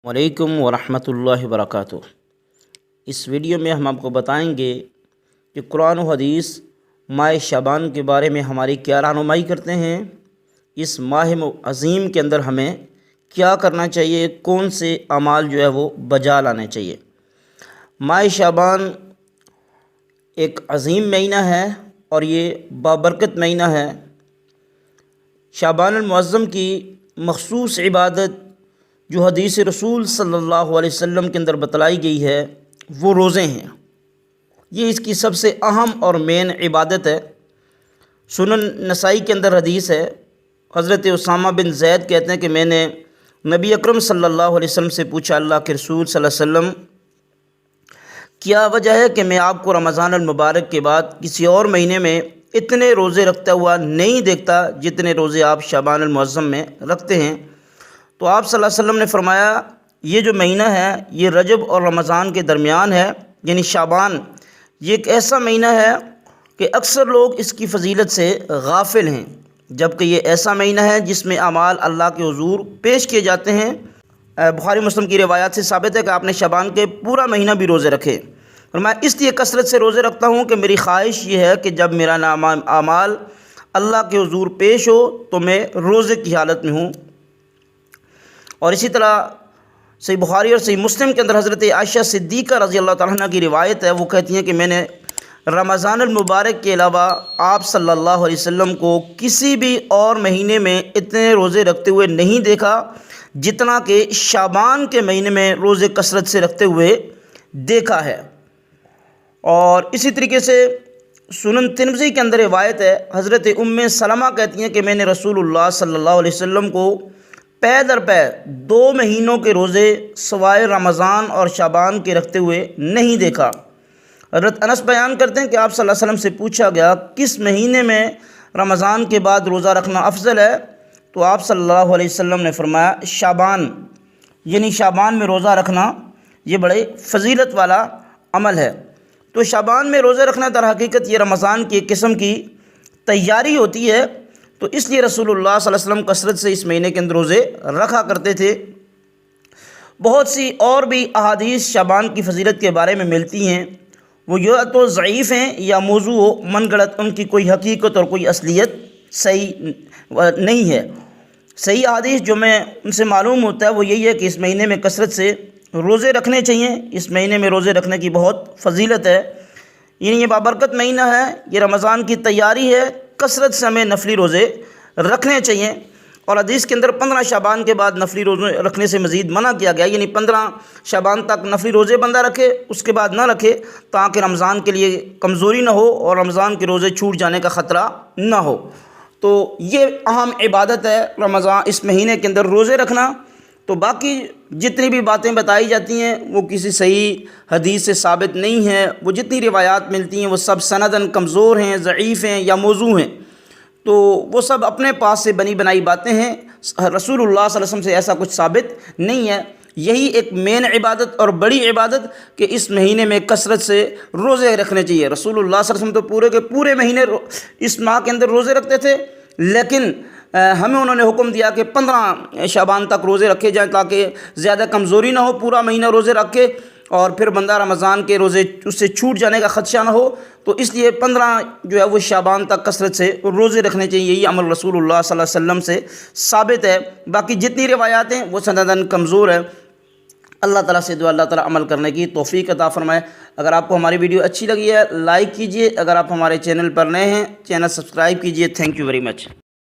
وعلیکم ورحمۃ اللہ وبرکاتہ۔ اس ویڈیو میں ہم آپ کو بتائیں گے کہ قرآن و حدیث ماہ شعبان کے بارے میں ہماری کیا رہنمائی کرتے ہیں، اس ماہ عظیم کے اندر ہمیں کیا کرنا چاہیے، کون سے اعمال جو ہے وہ بجا لانے چاہیے۔ ماہ شعبان ایک عظیم مہینہ ہے اور یہ بابرکت مہینہ ہے۔ شعبان المعظم کی مخصوص عبادت جو حدیث رسول صلی اللہ علیہ وسلم کے اندر بتلائی گئی ہے وہ روزے ہیں۔ یہ اس کی سب سے اہم اور مین عبادت ہے۔ سنن نسائی کے اندر حدیث ہے، حضرت اسامہ بن زید کہتے ہیں کہ میں نے نبی اکرم صلی اللہ علیہ وسلم سے پوچھا، اللہ کے رسول صلی اللہ علیہ وسلم کیا وجہ ہے کہ میں آپ کو رمضان المبارک کے بعد کسی اور مہینے میں اتنے روزے رکھتا ہوا نہیں دیکھتا جتنے روزے آپ شعبان المعظم میں رکھتے ہیں؟ تو آپ صلی اللہ علیہ وسلم نے فرمایا، یہ جو مہینہ ہے یہ رجب اور رمضان کے درمیان ہے، یعنی شعبان۔ یہ ایک ایسا مہینہ ہے کہ اکثر لوگ اس کی فضیلت سے غافل ہیں، جبکہ یہ ایسا مہینہ ہے جس میں اعمال اللہ کے حضور پیش کیے جاتے ہیں۔ بخاری مسلم کی روایات سے ثابت ہے کہ آپ نے شعبان کے پورا مہینہ بھی روزے رکھے، اور میں اس لیے کثرت سے روزے رکھتا ہوں کہ میری خواہش یہ ہے کہ جب میرا اعمال اللہ کے حضور پیش ہو تو میں روزے کی حالت میں ہوں۔ اور اسی طرح صحیح بخاری اور صحیح مسلم کے اندر حضرت عائشہ صدیقہ رضی اللہ تعالیٰ عنہ کی روایت ہے، وہ کہتی ہیں کہ میں نے رمضان المبارک کے علاوہ آپ صلی اللہ علیہ وسلم کو کسی بھی اور مہینے میں اتنے روزے رکھتے ہوئے نہیں دیکھا جتنا کہ شعبان کے مہینے میں روزے کثرت سے رکھتے ہوئے دیکھا ہے۔ اور اسی طریقے سے سنن ترمذی کے اندر روایت ہے، حضرت ام سلمہ کہتی ہیں کہ میں نے رسول اللہ صلی اللہ علیہ وسلم کو پے در پے 2 مہینوں کے روزے سوائے رمضان اور شعبان کے رکھتے ہوئے نہیں دیکھا۔ حضرت انس بیان کرتے ہیں کہ آپ صلی اللہ علیہ وسلم سے پوچھا گیا کس مہینے میں رمضان کے بعد روزہ رکھنا افضل ہے، تو آپ صلی اللہ علیہ وسلم نے فرمایا شعبان، یعنی شعبان میں روزہ رکھنا یہ بڑے فضیلت والا عمل ہے۔ تو شعبان میں روزہ رکھنا در حقیقت یہ رمضان کی ایک قسم کی تیاری ہوتی ہے، تو اس لیے رسول اللہ صلی اللہ علیہ وسلم کثرت سے اس مہینے کے اندر روزے رکھا کرتے تھے۔ بہت سی اور بھی احادیث شعبان کی فضیلت کے بارے میں ملتی ہیں، وہ یا تو ضعیف ہیں یا موضوع ہو، من گڑت، ان کی کوئی حقیقت اور کوئی اصلیت صحیح نہیں ہے۔ صحیح احادیث جو میں ان سے معلوم ہوتا ہے وہ یہی ہے کہ اس مہینے میں کثرت سے روزے رکھنے چاہیے، اس مہینے میں روزے رکھنے کی بہت فضیلت ہے، یعنی یہ بابرکت مہینہ ہے، یہ رمضان کی تیاری ہے، کثرت سے ہمیں نفلی روزے رکھنے چاہیے۔ اور حدیث کے اندر 15 شعبان کے بعد نفلی روزے رکھنے سے مزید منع کیا گیا، یعنی 15 شعبان تک نفلی روزے بندہ رکھے، اس کے بعد نہ رکھے، تاکہ رمضان کے لیے کمزوری نہ ہو اور رمضان کے روزے چھوٹ جانے کا خطرہ نہ ہو۔ تو یہ اہم عبادت ہے رمضان، اس مہینے کے اندر روزے رکھنا۔ تو باقی جتنی بھی باتیں بتائی جاتی ہیں وہ کسی صحیح حدیث سے ثابت نہیں ہیں، وہ جتنی روایات ملتی ہیں وہ سب سنداً کمزور ہیں، ضعیف ہیں یا موضوع ہیں، تو وہ سب اپنے پاس سے بنی بنائی باتیں ہیں، رسول اللہ صلی اللہ علیہ وسلم سے ایسا کچھ ثابت نہیں ہے۔ یہی ایک مین عبادت اور بڑی عبادت کہ اس مہینے میں کثرت سے روزے رکھنے چاہیے۔ رسول اللہ صلی اللہ علیہ وسلم تو پورے کے پورے مہینے اس ماہ کے اندر روزے رکھتے تھے، لیکن ہمیں انہوں نے حکم دیا کہ 15 شعبان تک روزے رکھے جائیں تاکہ زیادہ کمزوری نہ ہو، پورا مہینہ روزے رکھ کے اور پھر بندہ رمضان کے روزے اس سے چھوٹ جانے کا خدشہ نہ ہو، تو اس لیے 15 جو ہے وہ شعبان تک کثرت سے روزے رکھنے چاہیے۔ یہی عمل رسول اللہ صلی اللہ علیہ وسلم سے ثابت ہے۔ باقی جتنی روایات ہیں وہ سنداً کمزور ہے۔ اللہ تعالیٰ سے دعا اللہ تعالیٰ عمل کرنے کی توفیق عطا فرمائے۔ اگر آپ کو ہماری ویڈیو اچھی لگی ہے لائک کیجئے، اگر آپ ہمارے چینل پر نئے ہیں چینل سبسکرائب کیجئے۔ Thank you very much.